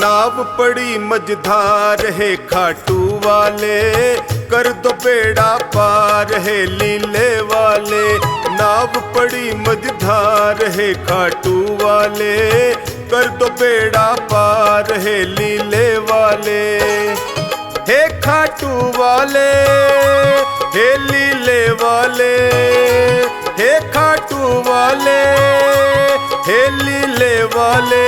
नाव पड़ी मझधार है खाटू वाले, कर दो बेड़ा पार है लीले वाले। नाव पड़ी मझधार है खाटू वाले, कर दो बेड़ा पार है लीले वाले। हे खाटू वाले, हे लीले वाले, हे खाटू वाले, हे लीले वाले।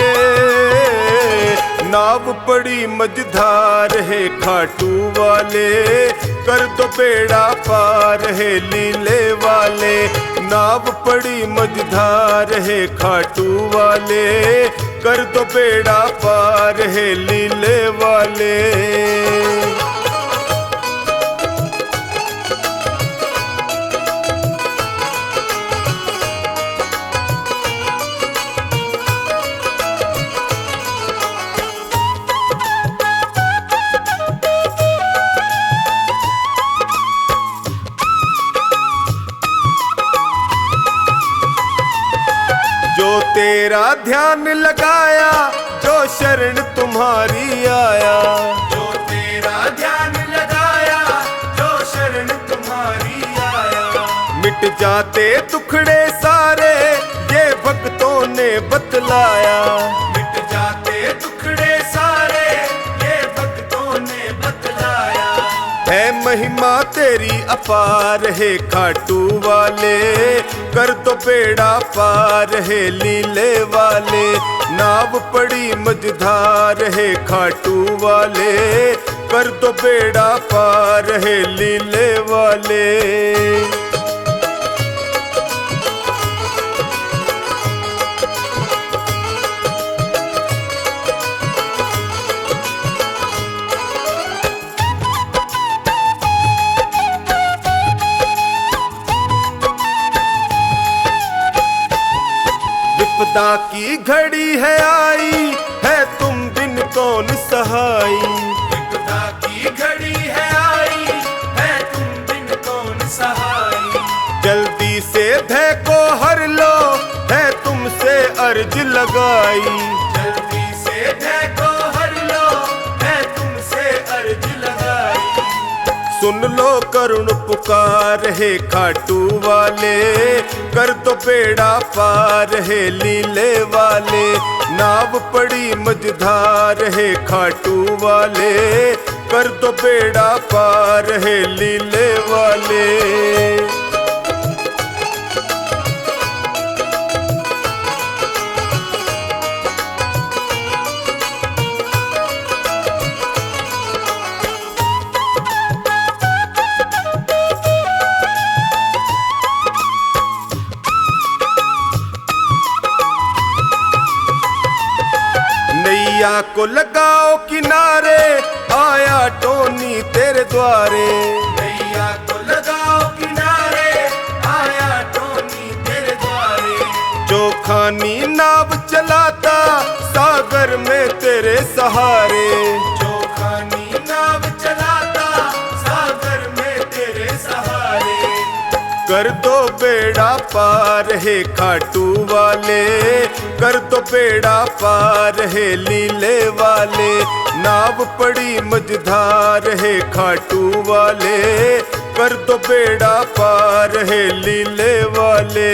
नाव पड़ी मझधार है खाटू वाले, कर दो बेड़ा पार है लीले वाले। नाव पड़ी मझधार है खाटू वाले, कर दो बेड़ा पार है लीले वाले। जो तेरा ध्यान लगाया, जो शरण तुम्हारी आया। जो तेरा ध्यान लगाया, जो शरण तुम्हारी आया। मिट जाते दुखड़े सारे, ये भक्तों ने बतलाया। मिट जाते दुखड़े सारे, ये भक्तों ने बतलाया। है महिमा तेरी अपार है खाटू वाले, कर दो बेड़ा पार है लीले वाले। नाव पड़ी मझधार है खाटू वाले, कर दो बेड़ा पार है लीले वाले। विपदा की घड़ी है आई, है तुम बिन कौन सहाई। विपदा की घड़ी है आई, है तुम बिन कौन सहाई। जल्दी से भय को हर लो, है तुमसे अर्ज लगाई। जल्दी से भय को हर लो, है तुमसे अर्ज लगाई। सुन लो करुण पुकार है खाटू वाले, कर दो बेड़ा पार है लीले वाले। नाव पड़ी मझधार है खाटू वाले, कर दो बेड़ा पार है लीले वाले। नैया को लगाओ किनारे, आया टोनी तेरे द्वारे। नैया को लगाओ किनारे, आया टोनी तेरे द्वारे। जो खानी नाव चलाता, सागर में तेरे सहारे। जो खानी नाव चलाता, सागर में तेरे सहारे। कर दो बेड़ा पार है खाटू वाले, कर दो बेड़ा पार है लीले वाले। नाव पड़ी मझधार है खाटू वाले, कर दो बेड़ा पार है लीले वाले।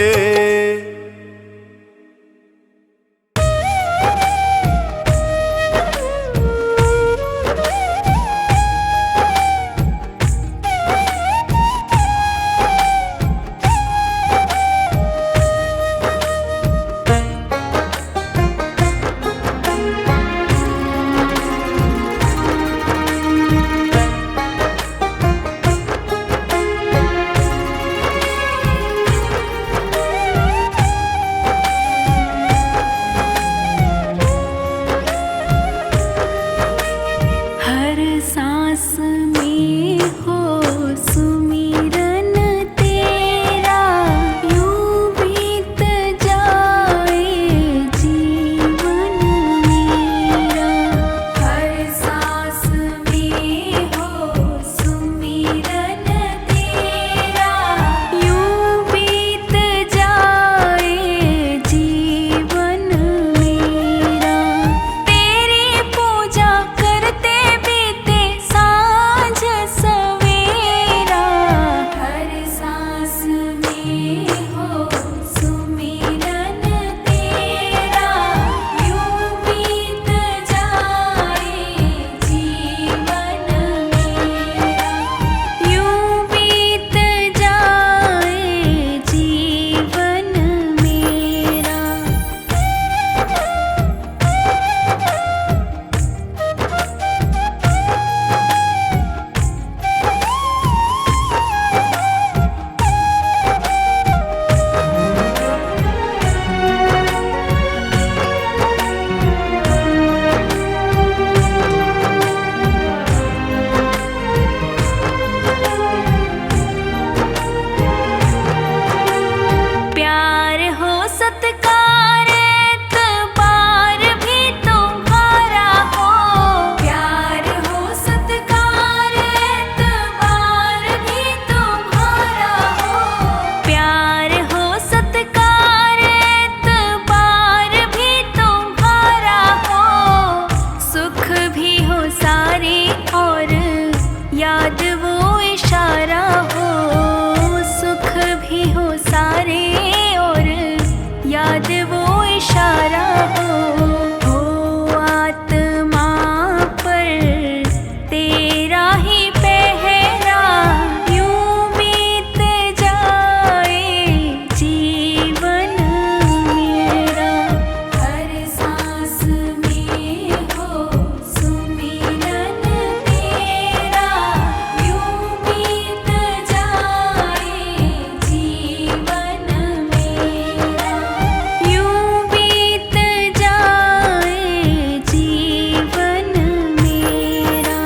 इशारा हो आत्मा पर तेरा ही पहरा, यूं बीत जाए जीवन मेरा। हर सांस में हो सुमिरन तेरा, यूं बीत जाए जीवन मेरा, यूं बीत जाए जीवन मेरा।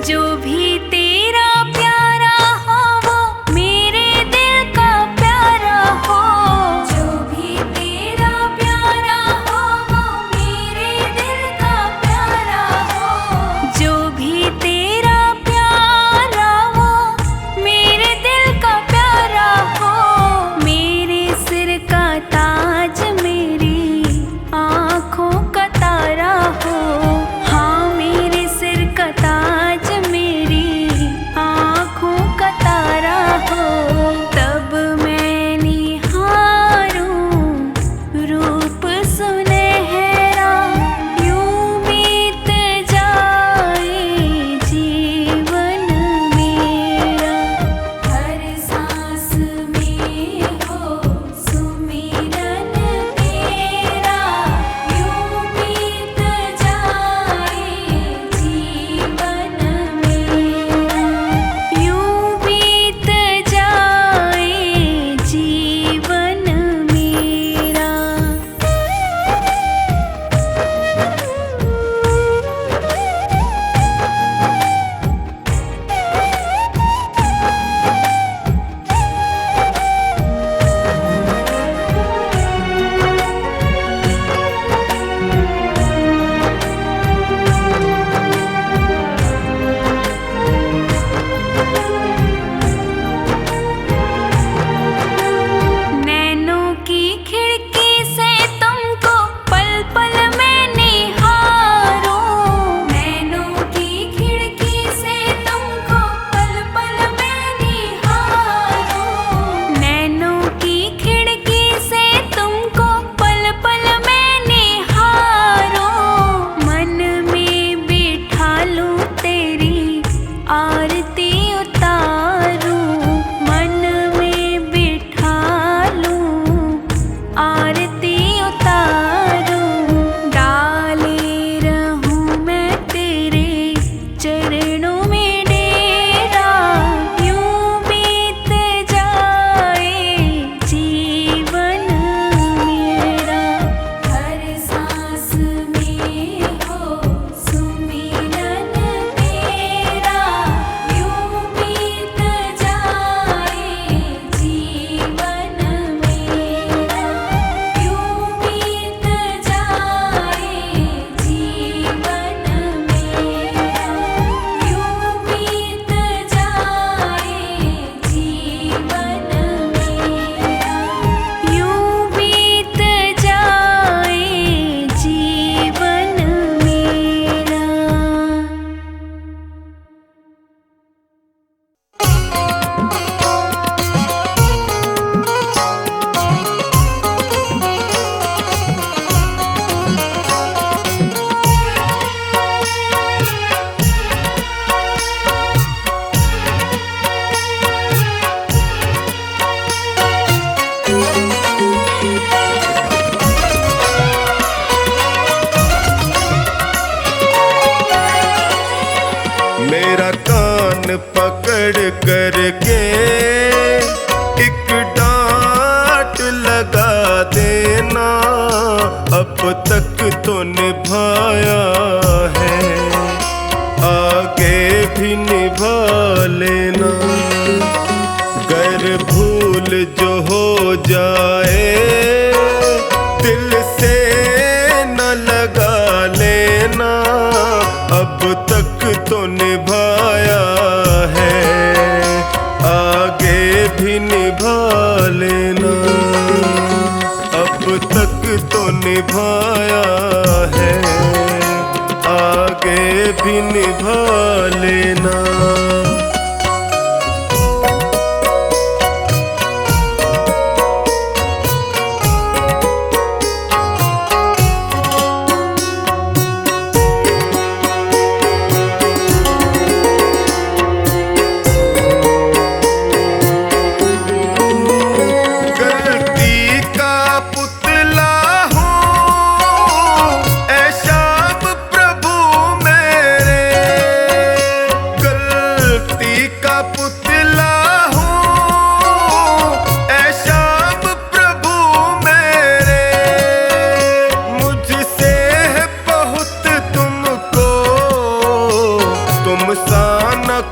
जो भी तेरा प्यारा हो वो मेरे दिल का प्यारा हो, जो भी तेरा प्यारा हो वो मेरे दिल का प्यारा हो, जो भी तेरा प्यारा वो मेरे दिल का प्यारा हो। मेरे सिर का ताज मेरी आँखों का तारा हो, हाँ मेरे सिर का ताज मेरी आँखों का तारा हो। तब मैं निहारूं रूप सुनहरा, यूं बीत जाए जीवन मेरा। हर सांस में हो सुमिरन तेरा, यूं बीत जाए जीवन मेरा, यूं बीत जाए जीवन मेरा। नैनों की खिड़की से तुमको पल पल मैं निहारूं, नैनों की खिड़की से तुमको पल पल मैं निहारूं, नैनों की खिड़की से तुमको पल पल मैं निहारूं। मन में बिठा लूं तेरी आरती उतारूं, मन में बिठा लूं आरती उतारूं। डाले रहूं मैं तेरे चरणों में डेरा, यूं बीत जाए जीवन मेरा। हर सांस में हो सुमिरन तेरा, यूं बीत जाए जीवन मेरा, यूं बीत जाए जीवन मेरा, यूं बीत जाए जीवन मेरा, यूं बीत जाए जीवन मेरा। मेरा कान पकड़ करके एक डांट लगा देना, अब तक तो निभाया है आगे भी निभा लेना। गर भूल जो हो जाए दिल से न लगा लेना, अब तक तो निभाया है, आगे भी निभा लेना। अब तक तो निभाया है, आगे भी निभा लेना।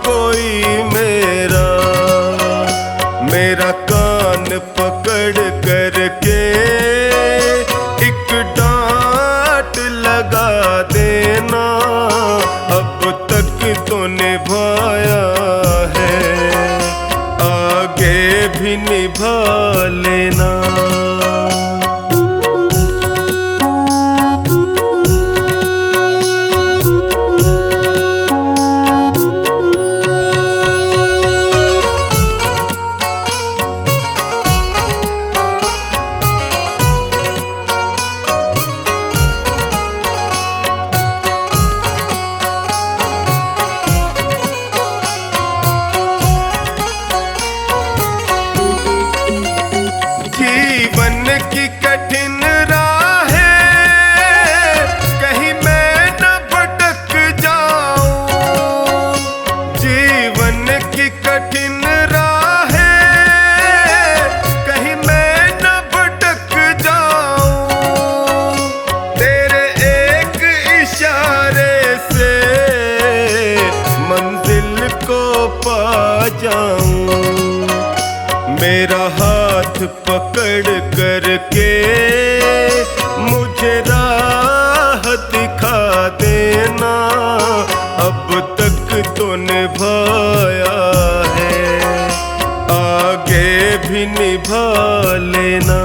कोई मेरा कान पकड़ करके एक डांट लगा देना, अब तक तो निभाया है, आगे भी निभा लेना। जीवन की कठिन राहें कहीं मैं न भटक जाऊं, जीवन की कठिन राहें कहीं मैं न भटक जाऊं, तेरे एक इशारे से मंजिल को पा जाऊं। मेरा हाथ पकड़ करके मुझे राह दिखा देना, अब तक तो निभाया है, आगे भी निभा लेना।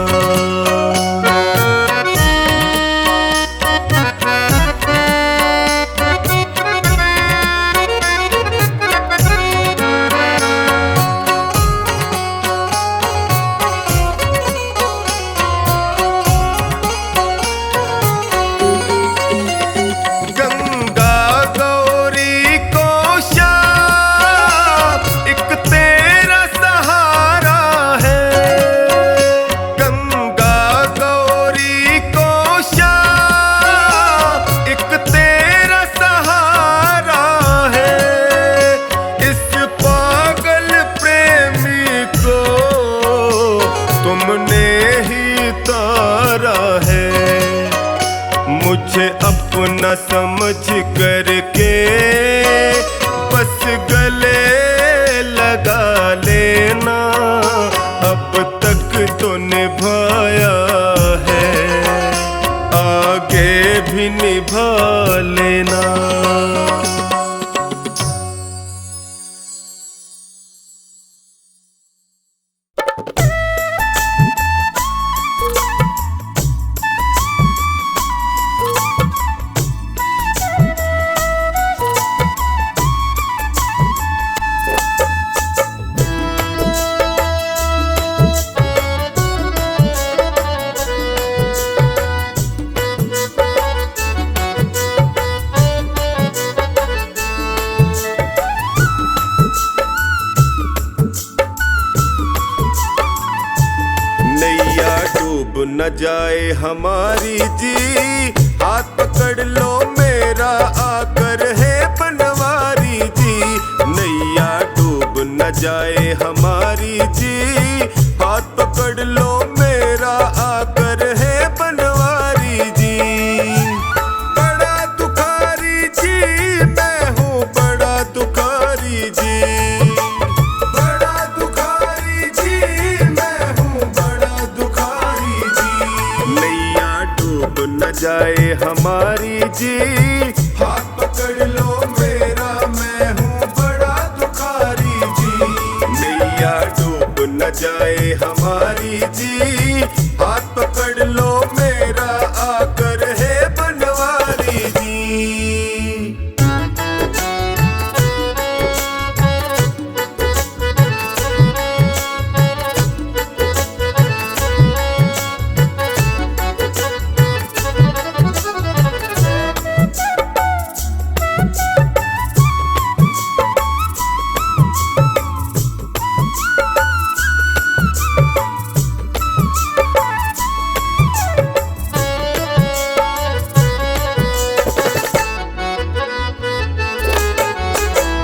मुझे अपना समझ करके बस गले लगा लेना, अब तक तो निभाया है, आगे भी निभा लेना। न जाए हमारी जी, हाथ पकड़ लो मेरा आकर है बनवारी जी। नैया डूब न जाए हमारी जी, हाथ पकड़ लो मेरा आकर है बनवारी जी। बड़ा दुखारी जी मैं हूँ, बड़ा दुखारी जी, बड़ा दुखारी जी मैं हूँ, बड़ा दुखारी जी। नैया डूब न जाए हमारी जी, हाथ पकड़ लो मेरा, मैं हूँ बड़ा दुखारी जी। नैया डूब न जाए हमारी जी, हाथ पकड़ लो मेरा, आकर है बनवारी जी।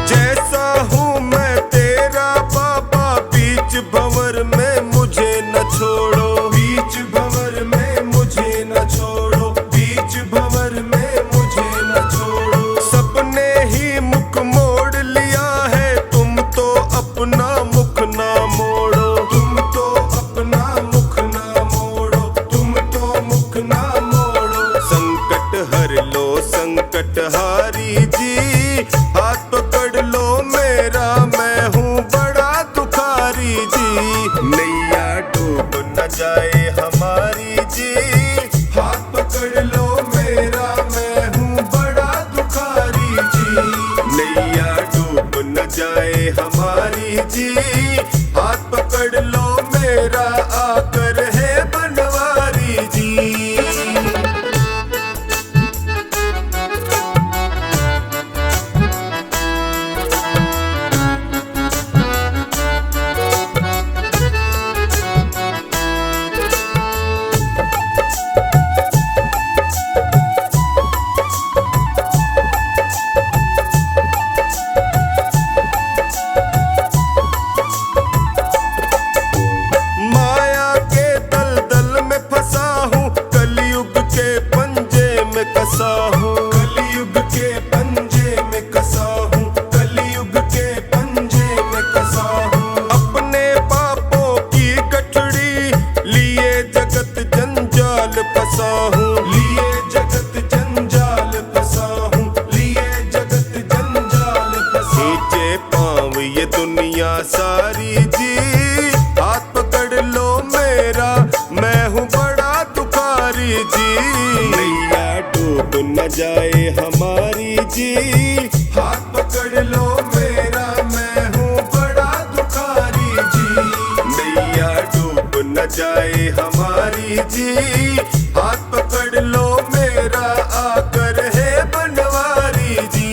जैसा हूँ मैं तेरा बाबा, बीच भंवर में मुझे न छोड़ो, बीच भंवर में मुझे न छोड़ो, बीच भंवर में मुझे न छोड़ो। सबने ही मुख मोड़ लिया है, तुम तो अपना मुख ना मोड़ो, तुम तो अपना मुख ना मोड़ो, तुम तो मुख ना मोड़ो। संकट हर लो संकट हारी जी, हाथ पकड़ लो मेरा, मैं हूँ बड़ा दुखारी जी। नैया डूब न जाए हमारी जी, हाथ पकड़ लो मेरा, मैं हूँ बड़ा दुखारी जी। नैया डूब न जाए हमारी जी, हाथ पकड़ लो मेरा, आकर है बनवारी जी। माया के दलदल में फंसा हूँ, कलयुग के पंजे में कसा हूँ, कलयुग के पंजे में कसा हूँ, कलयुग के पंजे में कसा हूँ। अपने पापों की गठड़ी लिए जगत जंजाल फंसा हूँ, लिए जगत जंजाल फंसा हूँ, लिए जगत जंजाल फंसा। नीचे पाँव ये दुनिया सारी जी, हाथ पकड़ लो मेरा, मैं हूँ बड़ा दुखारी जी। नैया डूब न जाए हमारी जी, हाथ पकड़ लो मेरा, मैं हूँ बड़ा दुखारी जी। नैया डूब न जाए हमारी जी, हाथ पकड़ लो मेरा, आकर है बनवारी जी।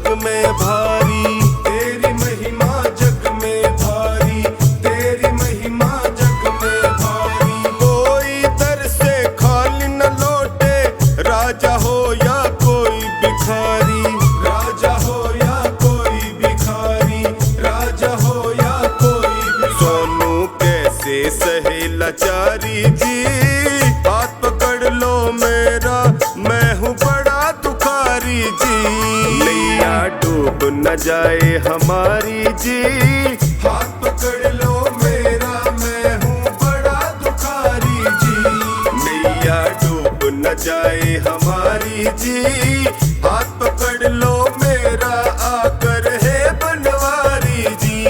जग में भारी, तेरी महिमा जग में भारी, तेरी महिमा जग में भारी। कोई दर से खाली न लौटे, राजा हो या कोई भिखारी, राजा हो या कोई भिखारी, राजा हो या कोई भिखारी। सोनू कैसे सहे लाचारी जी, हाथ पकड़ लो मेरा, मैं हूँ बड़ा दुखारी जी। नैया डूब न जाए हमारी जी, हाथ पकड़ लो मेरा, मैं हूँ बड़ा दुखारी जी। नैया डूब न जाए हमारी जी, हाथ पकड़ लो मेरा, आकर है बनवारी जी।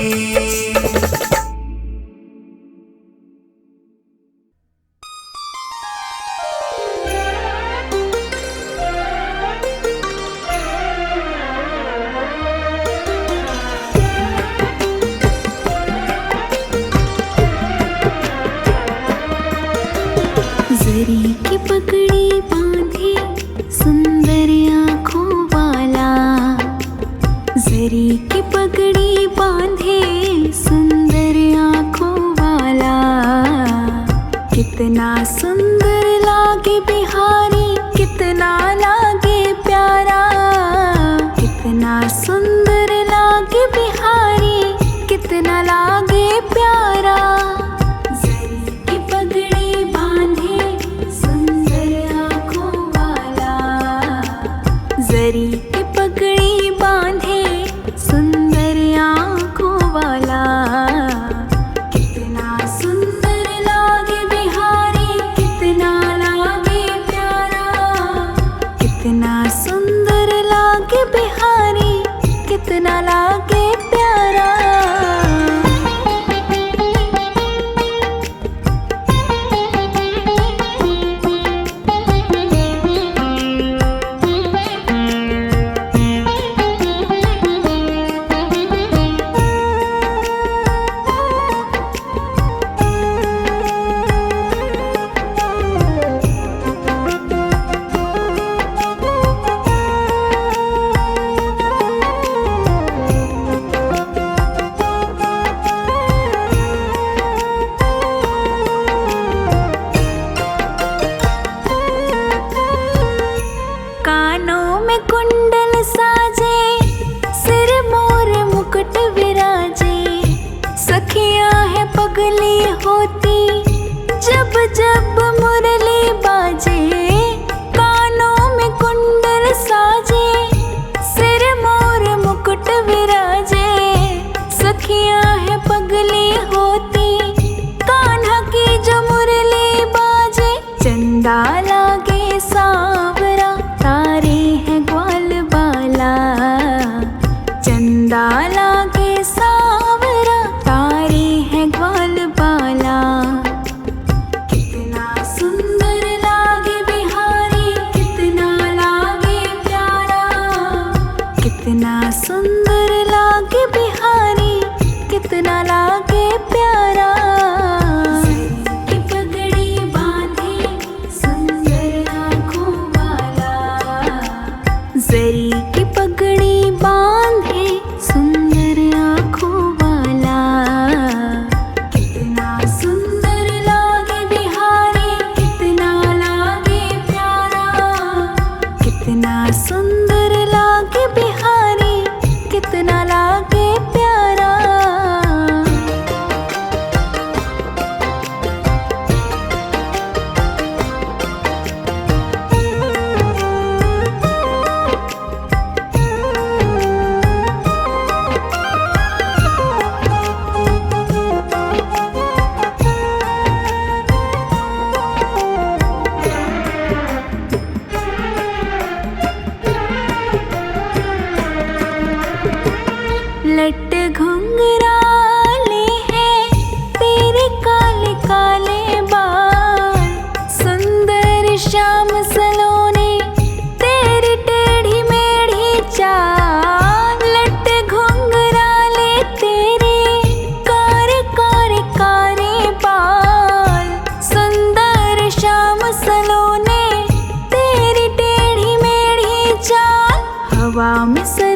जरी की पगड़ी बांधे सुंदर आँखों वाला, जरी की पगड़ी बांधे सुंदर आँखों वाला। कितना सुंदर लागे बिहारी, कितना लागे प्यारा, कितना सुंदर लागे बिहारी, कितना लागे प्यारा। जरी की पगड़ी बांधे सुंदर आँखों वाला, जरी की पगड़ी बांधे सुंदर आँखों वाला। कितना सुंदर लागे बिहारी, कितना लागे प्यारा, कितना सुंदर लागे बिहारी, कितना लागे प्यारा। कानों में कुंडल साजे, सिर मोर मुकुट विराजे। सखियां है पगली होती, जब जब मुरली बाजे। कानों में कुंडल साजे, सिर मोर मुकुट विराजे। सखियां है पगली होती, कान्हा की जो मुरली बाजे। चंदा लागे सांवरा, तारे हैं ग्वाल बाला। चंदा लागे सांवरा, तारे हैं ग्वाल बाला। कितना सुंदर लागे बिहारी, कितना लागे प्यारा, कितना सुंदर लागे बिहारी, कितना लागे प्यारा। की पगड़ी बांधे सुंदर आँखों वाला, जरी की पगड़ी बांधे सुंदर आँखों वाला। कितना सुंदर लागे बिहारी, कितना लागे प्यारा, कितना सुंदर लागे बिहारी, कितना लागे प्यारा।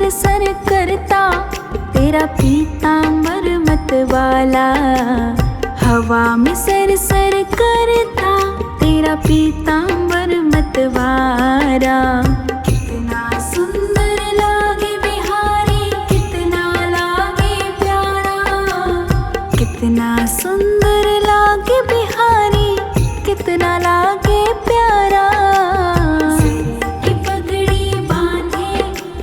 सर करता तेरा पीतांबर मत वाला। हवा में सर सर करता तेरा पीतांबर मत वाला। कितना सुंदर लागे बिहारी, कितना लागे प्यारा। कितना सुंदर लागे बिहारी, कितना लागे प्यारा। की पगड़ी बांधे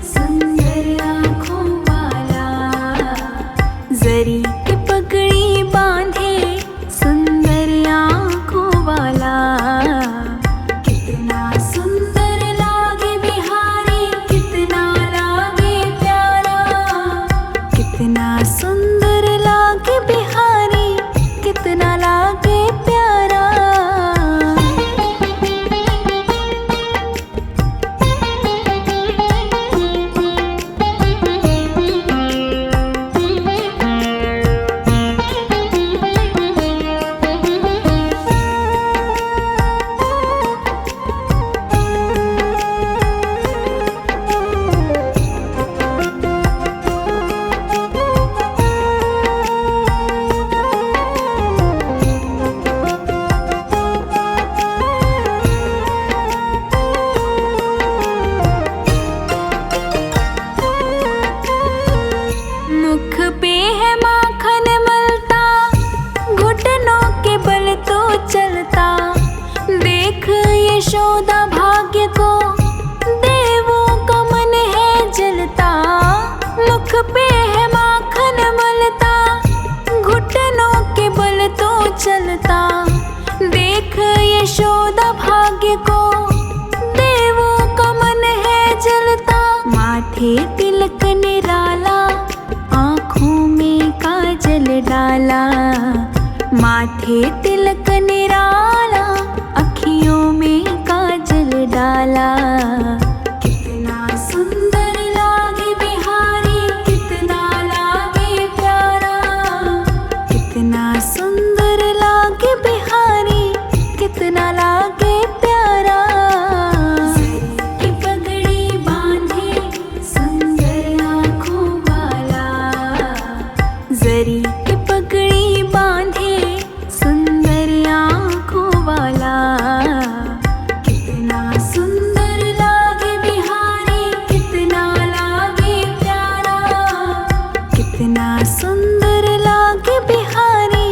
सुंदर आँखों वाला। जरी की पगड़ी बांधे सुंदर आँखों वाला। कितना सुंदर लागे बिहारी, कितना लागे प्यारा। कितना सुंदर लागे बिहारी, कितना लागे प्यारा। मुख पे है माखन मलता, घुटनों के बल तो चलता। देख यशोदा भाग्य को, देवों का मन है जलता। मुख पे है माखन मलता, घुटनों के बल तो चलता। देख यशोदा भाग्य को, देवों का मन है जलता। माथे तिलक निराला, आँखों में काजल डाला। माथे तिलक निराला, अखियों में काजल डाला। कितना सुंदर लागे बिहारी, कितना लागे प्यारा। कितना सुंदर लागे बिहारी, कितना लागे प्यारा। की पगड़ी बांधे सुंदर आँखों वाला। जरी की पगड़ी बांधे सुंदर आँखों वाला। कितना सुंदर लागे बिहारी, कितना लागे प्यारा। कितना सुंदर लागे बिहारी,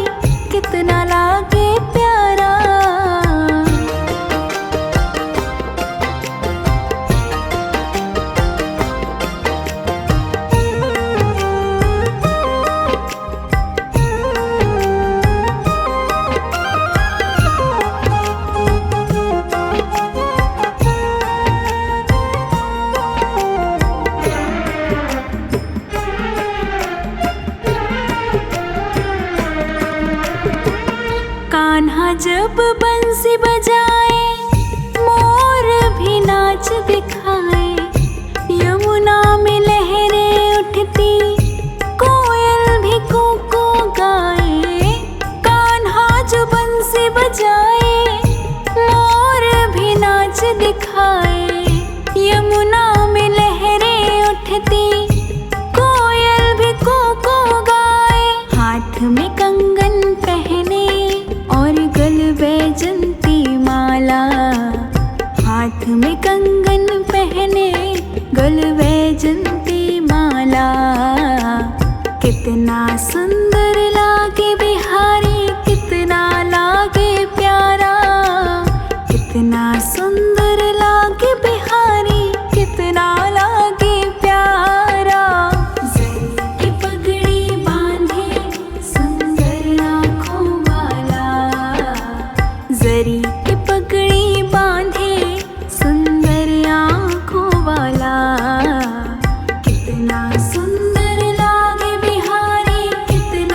कितना लागे प्यारा। कान्हा जब बंसी बजाए, मोर भी नाच दिखाए। यमुना में लहरें उठती, कोयल भी कूकू गाए। कान्हा जो बंसी बजाए, मोर भी नाच दिखाए। यमुना में लहरें उठती, कोयल भी कूकू गाए। हाथ में कंगन पहने और गल वैजंती माला। हाथ में कंगन पहने, गल वैजंती माला। कितना सुंदर लागे बिहारी, कितना लागे प्यारा। कितना सुंदर लागे बिहारी, कितना लागे प्यारा। जरी की पगड़ी बांधे सुंदर आँखों वाला। जरी की पगड़ी बांधे सुंदर आँखों वाला। कितना सुंदर लागे बिहारी, कितना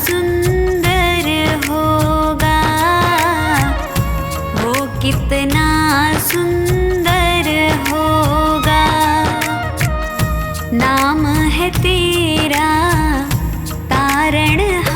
सुंदर होगा, वो कितना सुंदर होगा। नाम है तेरा तारणहारा।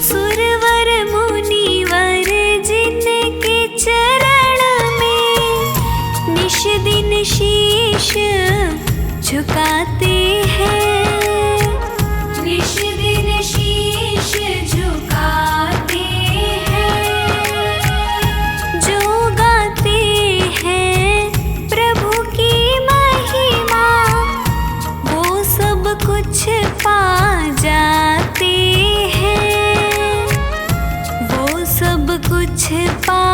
सुरवर मुनिवर जिनके चरण में निश दिन शीश झुकाते हैं, निश दिन शीश झुकाते हैं। जो गाते हैं प्रभु की महिमा, वो सब कुछ पा जाते हैं, वो सब कुछ पा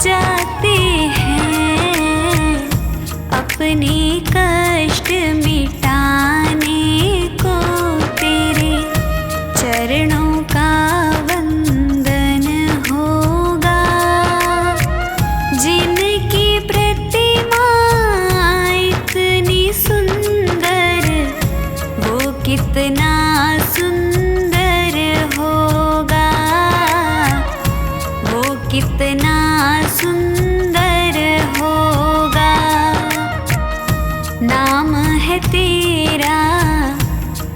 जाते हैं। अपने कष्ट मिटाने को तेरे चरणों का वंदन होगा। जिनकी प्रतिमा इतनी सुंदर, वो कितना सुंदर होगा, वो कितना सुंदर होगा। नाम है तेरा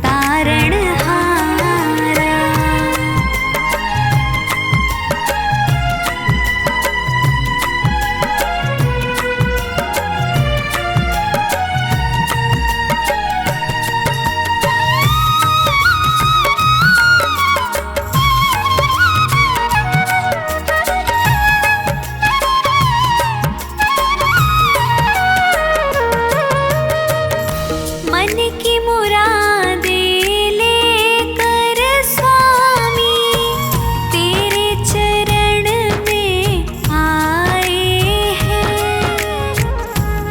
तारणहारा। मन की मुरादें लेकर स्वामी तेरे चरण में आए हैं,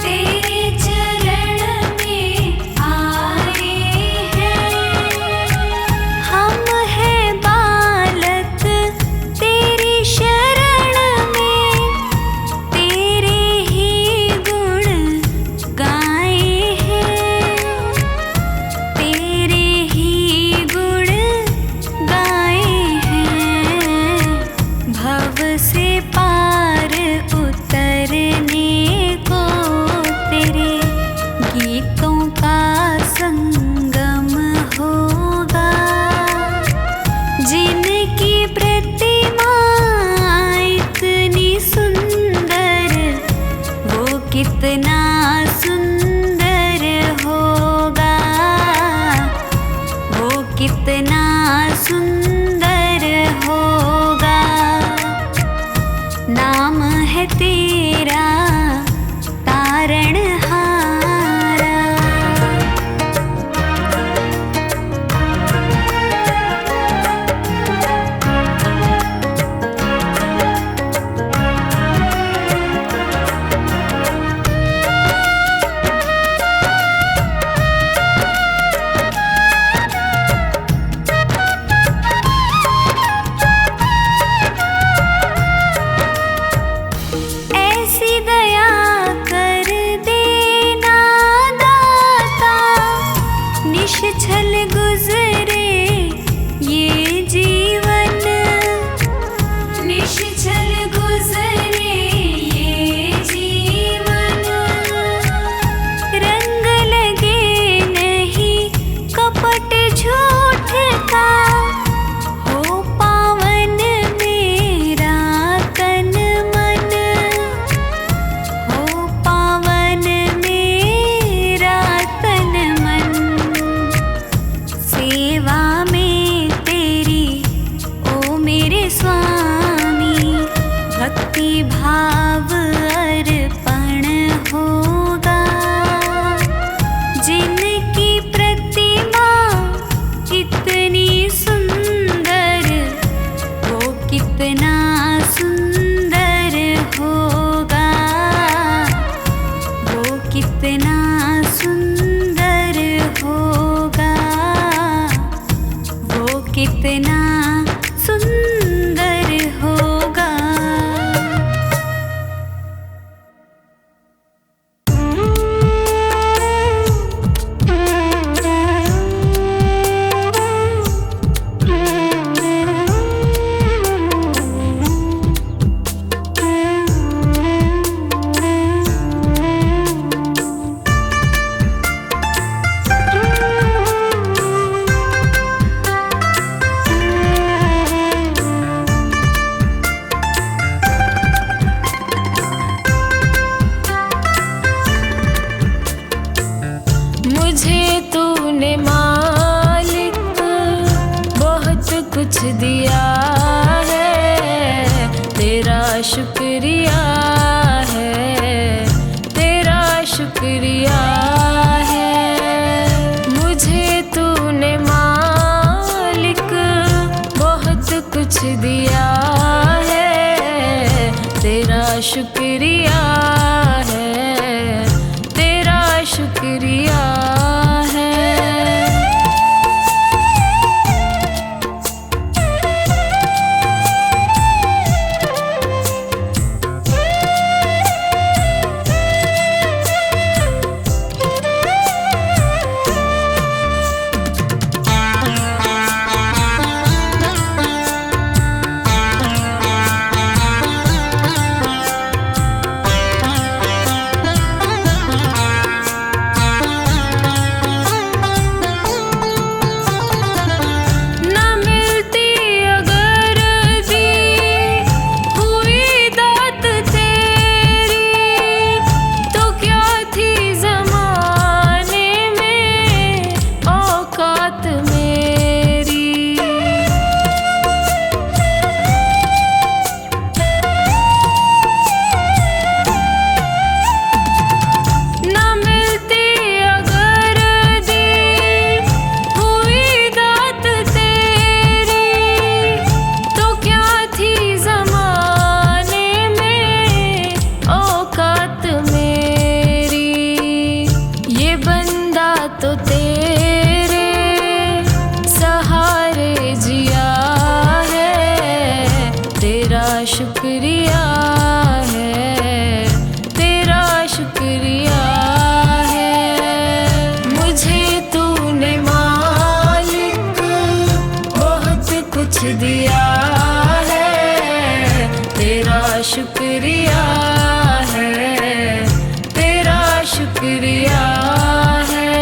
तेरे चरण में आए हैं। हम हैं बालक तेरी शरण में, तेरे ही गुण गाए हैं, तेरे ही गुण गाए हैं। भव से पार उतरने को तेरे गीतों का संगम होगा। जिनकी प्रतिमा इतनी सुंदर, वो कितना सुंदर होगा, वो कितना सुंदर होगा। नाम है तेरा तारणहारा। ऐसी दया कर देना दाता, निश्छल गुजरे ये जीवन, निश्छल गुजरे ये जीवन। रंग लगे नहीं कपट झूठ का, हो पावन मेरा तन मन, हो पावन मेरा तन मन। सेवा में तेरी ओ मेरे स्वामी, भक्ति भाव अर्पण होगा। जिनकी प्रतिमा इतनी सुंदर, वो कितना सुंदर दिया है, तेरा शुक्रिया है, तेरा शुक्रिया है। मुझे तूने मालिक बहुत कुछ दिया है, तेरा शुक्रिया है, तेरा शुक्रिया है। तो तेरे सहारे जिया है, तेरा शुक्रिया है, तेरा शुक्रिया है। मुझे तूने मालिक बहुत कुछ दिया है, तेरा शुक्रिया है, तेरा शुक्रिया है।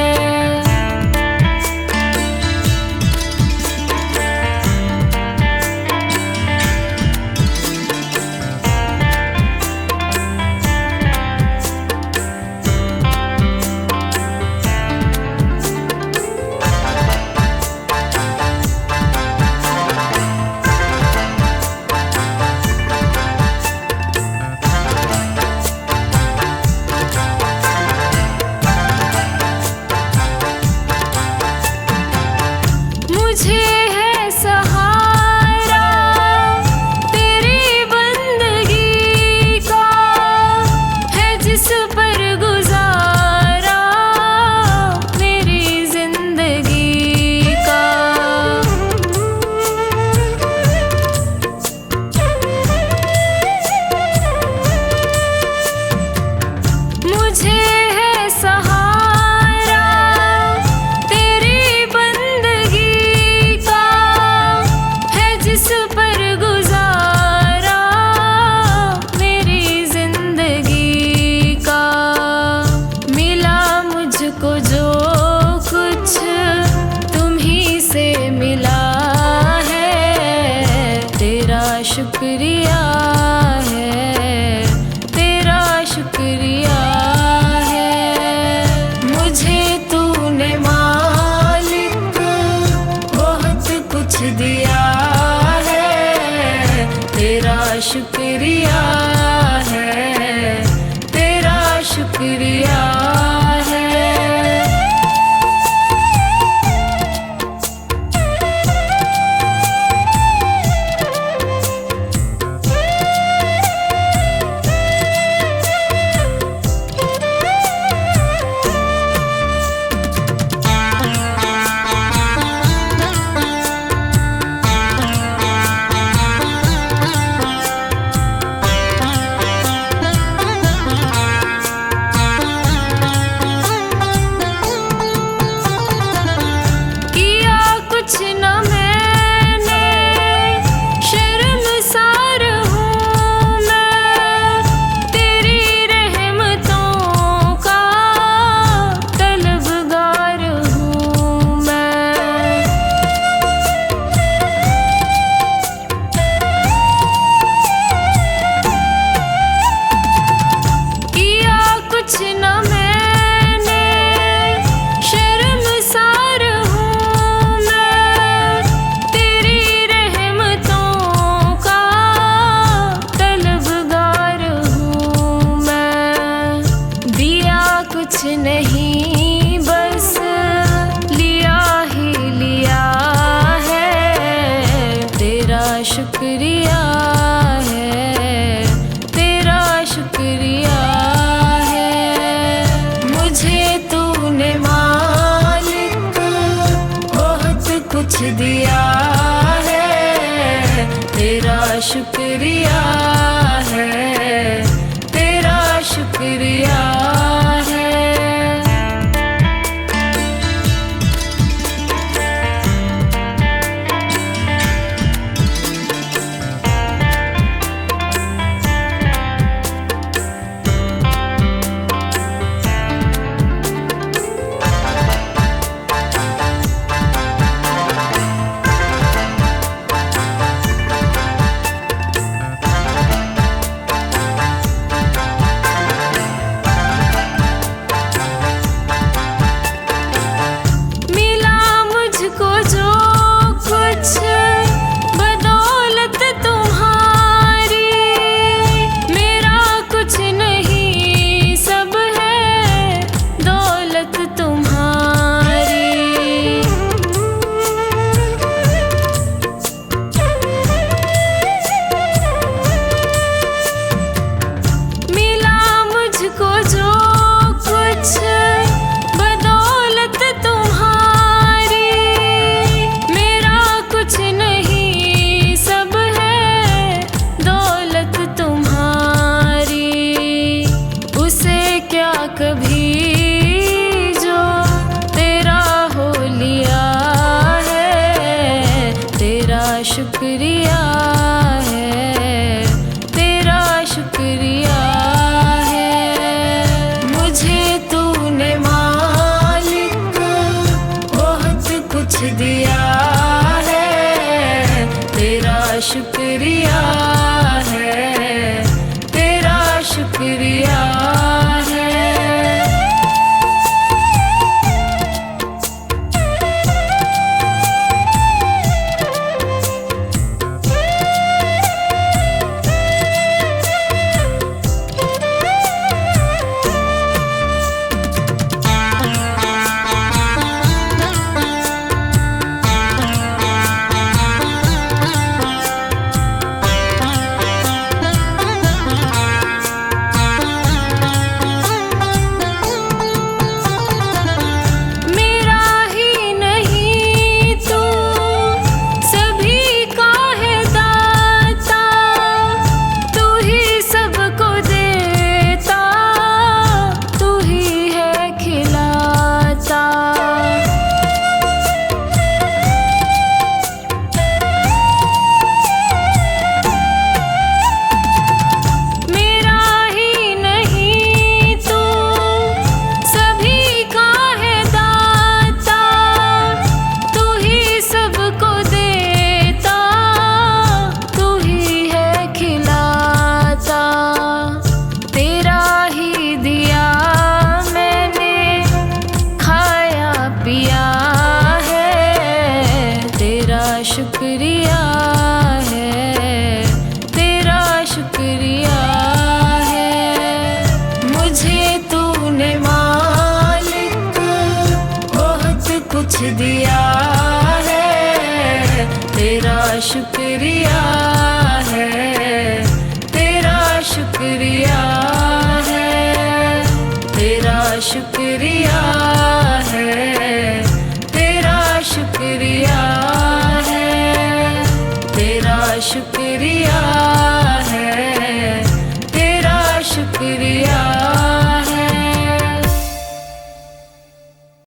मुझे है सहारा तेरी बंदगी का, है जिस पर गुजारा मेरी जिंदगी का। मुझे है सहारा तेरी बंदगी का, है जिस पर गुजारा मेरी जिंदगी का। मिला मुझको जो कुछ तुम ही से मिला है, तेरा शुक्रिया है, तेरा शुक्रिया है। मुझे तूने मालिक बहुत कुछ दिया है, तेरा शुक्रिया है, तेरा शुक्रिया